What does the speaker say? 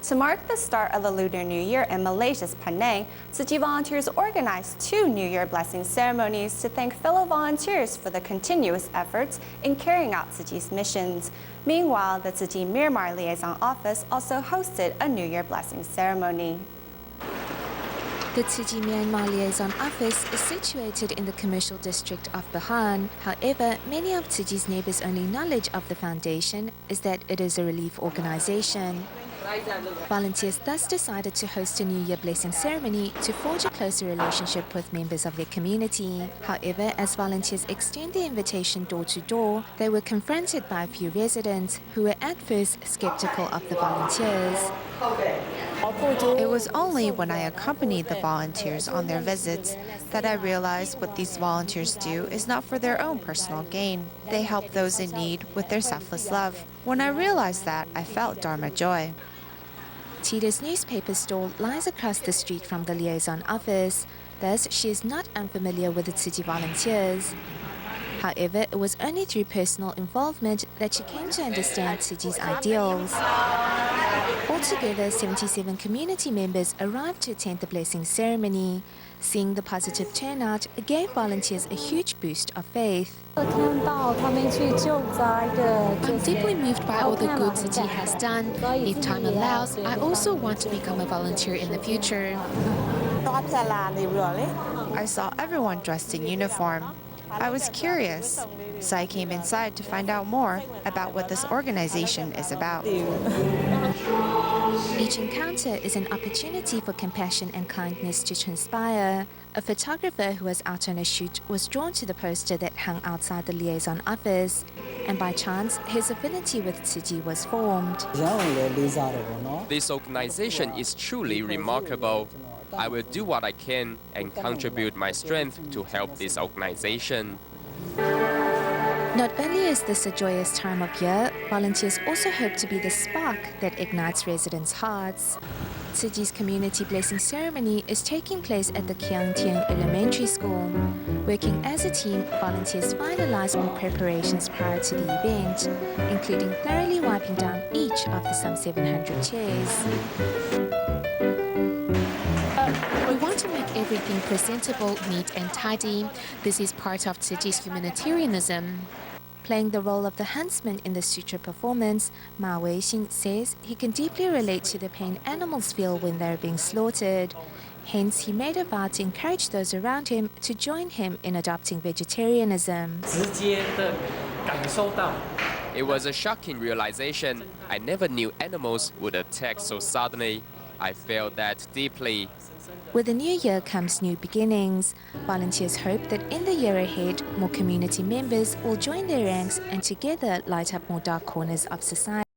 To mark the start of the Lunar New Year in Malaysia's Penang, Tzu Chi volunteers organized 2 New Year blessing ceremonies to thank fellow volunteers for the continuous efforts in carrying out Tzu Chi's missions. Meanwhile, the Tzu Chi Myanmar Liaison office also hosted a New Year blessing ceremony. The Tzu Chi Myanmar Liaison office is situated in the commercial district of Penang. However, many of Tzu Chi's neighbors' only knowledge of the foundation is that it is a relief organization. Volunteers thus decided to host a New Year blessing ceremony to forge a closer relationship with members of their community. However, as volunteers extend their invitation door to door, they were confronted by a few residents who were at first skeptical of the volunteers. It was only when I accompanied the volunteers on their visits that I realized what these volunteers do is not for their own personal gain. They help those in need with their selfless love. When I realized that, I felt Dharma joy. Tita's newspaper stall lies across the street from the liaison office, thus she is not unfamiliar with the Tzu Chi volunteers. However, it was only through personal involvement that she came to understand Tzu Chi's ideals. Altogether, 77 community members arrived to attend the blessing ceremony. Seeing the positive turnout gave volunteers a huge boost of faith. I'm deeply moved by all the good Tzu Chi has done. If time allows, I also want to become a volunteer in the future. I saw everyone dressed in uniform. I was curious, so I came inside to find out more about what this organization is about. Each encounter is an opportunity for compassion and kindness to transpire. A photographer who was out on a shoot was drawn to the poster that hung outside the liaison office, and by chance, his affinity with Tzu Chi was formed. This organization is truly remarkable. I will do what I can and contribute my strength to help this organization. Not only is this a joyous time of year, volunteers also hope to be the spark that ignites residents' hearts. Tzu Chi's community blessing ceremony is taking place at the Kiang Tian Elementary School. Working as a team, volunteers finalize all preparations prior to the event, including thoroughly wiping down each of the some 700 chairs. We want to make everything presentable, neat and tidy. This is part of Tzu Chi's humanitarianism. Playing the role of the huntsman in the sutra performance, Ma Weixin says he can deeply relate to the pain animals feel when they're being slaughtered. Hence, he made a vow to encourage those around him to join him in adopting vegetarianism. It was a shocking realization. I never knew animals would attack so suddenly. I felt that deeply. With the new year comes new beginnings. Volunteers hope that in the year ahead, more community members will join their ranks and together light up more dark corners of society.